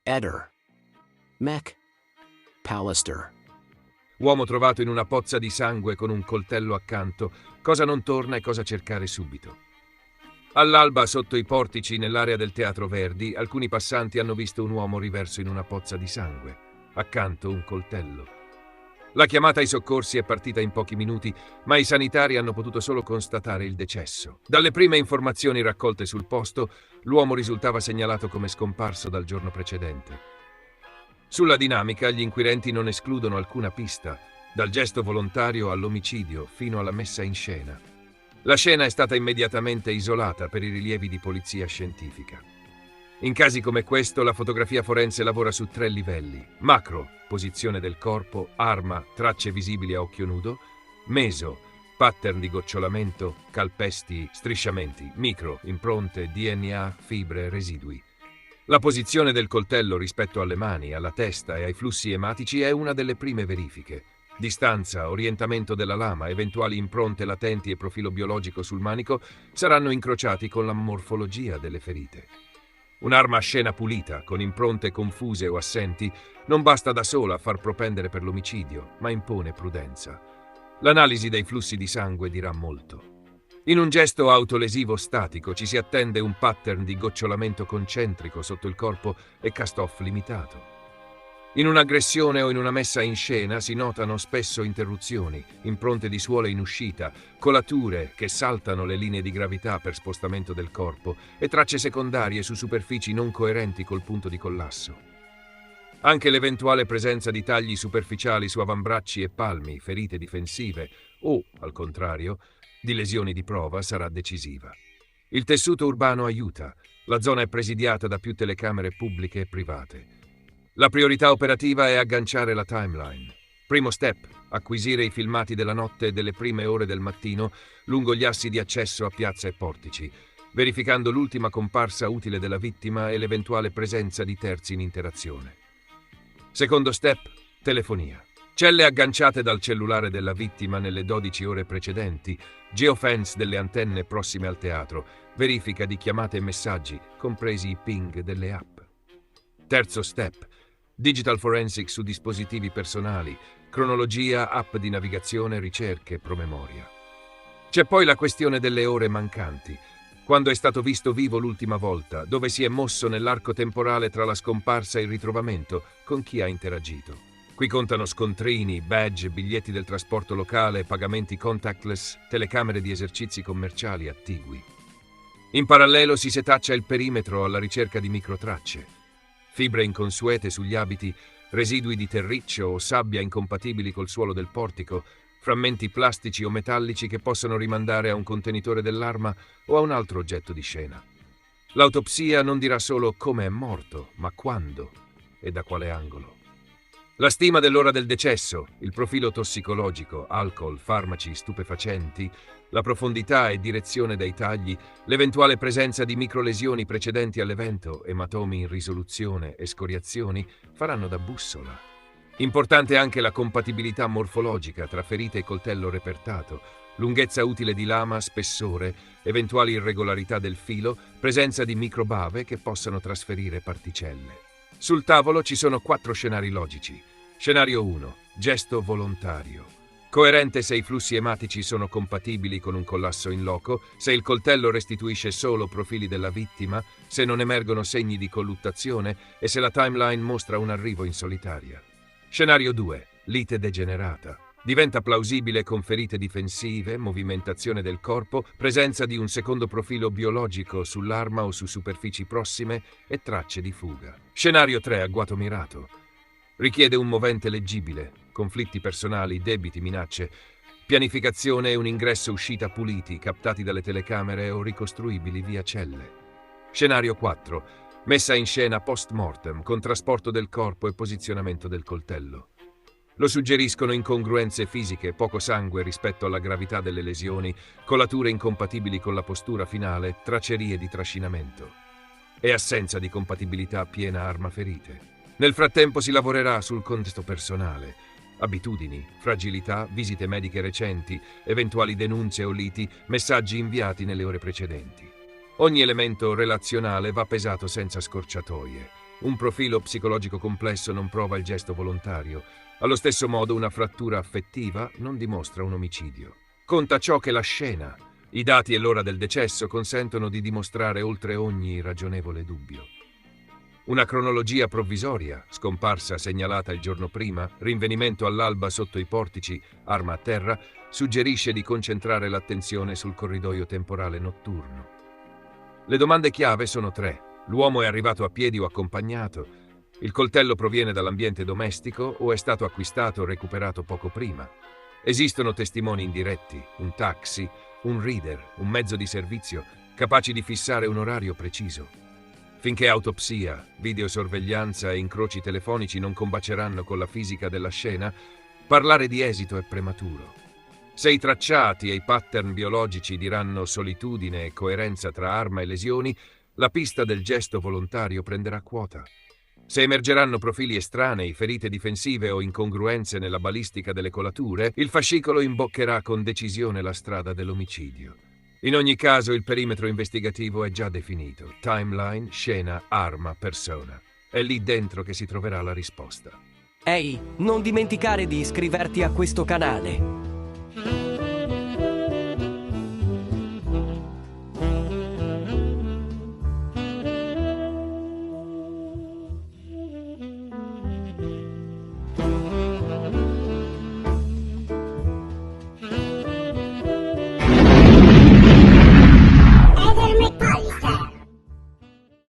Eder. Mac Pallister. Uomo trovato in una pozza di sangue con un coltello accanto. Cosa non torna e cosa cercare subito. All'alba, sotto i portici nell'area del Teatro Verdi, alcuni passanti hanno visto un uomo riverso in una pozza di sangue. Accanto un coltello. La chiamata ai soccorsi è partita in pochi minuti, ma i sanitari hanno potuto solo constatare il decesso. Dalle prime informazioni raccolte sul posto, l'uomo risultava segnalato come scomparso dal giorno precedente. Sulla dinamica, gli inquirenti non escludono alcuna pista, dal gesto volontario all'omicidio fino alla messa in scena. La scena è stata immediatamente isolata per i rilievi di polizia scientifica. In casi come questo, la fotografia forense lavora su 3 livelli: macro, posizione del corpo, arma, tracce visibili a occhio nudo; meso, pattern di gocciolamento, calpesti, strisciamenti; micro, impronte, DNA, fibre, residui. La posizione del coltello rispetto alle mani, alla testa e ai flussi ematici è una delle prime verifiche. Distanza, orientamento della lama, eventuali impronte latenti e profilo biologico sul manico saranno incrociati con la morfologia delle ferite. Un'arma a scena pulita, con impronte confuse o assenti, non basta da sola a far propendere per l'omicidio, ma impone prudenza. L'analisi dei flussi di sangue dirà molto. In un gesto autolesivo statico ci si attende un pattern di gocciolamento concentrico sotto il corpo e cast-off limitato. In un'aggressione o in una messa in scena si notano spesso interruzioni, impronte di suolo in uscita, colature che saltano le linee di gravità per spostamento del corpo e tracce secondarie su superfici non coerenti col punto di collasso. Anche l'eventuale presenza di tagli superficiali su avambracci e palmi, ferite difensive o, al contrario, di lesioni di prova sarà decisiva. Il tessuto urbano aiuta, la zona è presidiata da più telecamere pubbliche e private. La priorità operativa è agganciare la timeline. Primo step, acquisire i filmati della notte e delle prime ore del mattino lungo gli assi di accesso a piazza e portici, verificando l'ultima comparsa utile della vittima e l'eventuale presenza di terzi in interazione. Secondo step, telefonia. Celle agganciate dal cellulare della vittima nelle 12 ore precedenti, geofence delle antenne prossime al teatro, verifica di chiamate e messaggi, compresi i ping delle app. Terzo step, digital forensic su dispositivi personali, cronologia, app di navigazione, ricerche, promemoria. C'è poi la questione delle ore mancanti. Quando è stato visto vivo l'ultima volta, dove si è mosso nell'arco temporale tra la scomparsa e il ritrovamento, con chi ha interagito. Qui contano scontrini, badge, biglietti del trasporto locale, pagamenti contactless, telecamere di esercizi commerciali attigui. In parallelo si setaccia il perimetro alla ricerca di microtracce. Fibre inconsuete sugli abiti, residui di terriccio o sabbia incompatibili col suolo del portico, frammenti plastici o metallici che possono rimandare a un contenitore dell'arma o a un altro oggetto di scena. L'autopsia non dirà solo come è morto, ma quando e da quale angolo. La stima dell'ora del decesso, il profilo tossicologico, alcol, farmaci, stupefacenti, la profondità e direzione dei tagli, l'eventuale presenza di microlesioni precedenti all'evento, ematomi in risoluzione e scoriazioni faranno da bussola. Importante anche la compatibilità morfologica tra ferite e coltello repertato, lunghezza utile di lama, spessore, eventuali irregolarità del filo, presenza di microbave che possano trasferire particelle. Sul tavolo ci sono 4 scenari logici. Scenario 1. Gesto volontario. Coerente se i flussi ematici sono compatibili con un collasso in loco, se il coltello restituisce solo profili della vittima, se non emergono segni di colluttazione e se la timeline mostra un arrivo in solitaria. Scenario 2. Lite degenerata. Diventa plausibile con ferite difensive, movimentazione del corpo, presenza di un secondo profilo biologico sull'arma o su superfici prossime e tracce di fuga. Scenario 3. Agguato mirato. Richiede un movente leggibile, conflitti personali, debiti, minacce, pianificazione e un ingresso-uscita puliti, captati dalle telecamere o ricostruibili via celle. Scenario 4. Messa in scena post-mortem, con trasporto del corpo e posizionamento del coltello. Lo suggeriscono incongruenze fisiche, poco sangue rispetto alla gravità delle lesioni, colature incompatibili con la postura finale, tracerie di trascinamento e assenza di compatibilità piena arma-ferite. Nel frattempo si lavorerà sul contesto personale, abitudini, fragilità, visite mediche recenti, eventuali denunce o liti, messaggi inviati nelle ore precedenti. Ogni elemento relazionale va pesato senza scorciatoie. Un profilo psicologico complesso non prova il gesto volontario. Allo stesso modo, una frattura affettiva non dimostra un omicidio. Conta ciò che la scena, i dati e l'ora del decesso consentono di dimostrare oltre ogni ragionevole dubbio. Una cronologia provvisoria, scomparsa segnalata il giorno prima, rinvenimento all'alba sotto i portici, arma a terra, suggerisce di concentrare l'attenzione sul corridoio temporale notturno. Le domande chiave sono tre. L'uomo è arrivato a piedi o accompagnato? Il coltello proviene dall'ambiente domestico o è stato acquistato o recuperato poco prima? Esistono testimoni indiretti, un taxi, un reader, un mezzo di servizio, capaci di fissare un orario preciso. Finché autopsia, videosorveglianza e incroci telefonici non combaceranno con la fisica della scena, parlare di esito è prematuro. Se i tracciati e i pattern biologici diranno solitudine e coerenza tra arma e lesioni, la pista del gesto volontario prenderà quota. Se emergeranno profili estranei, ferite difensive o incongruenze nella balistica delle colature, il fascicolo imboccherà con decisione la strada dell'omicidio. In ogni caso il perimetro investigativo è già definito. Timeline, scena, arma, persona. È lì dentro che si troverà la risposta. Ehi, non dimenticare di iscriverti a questo canale.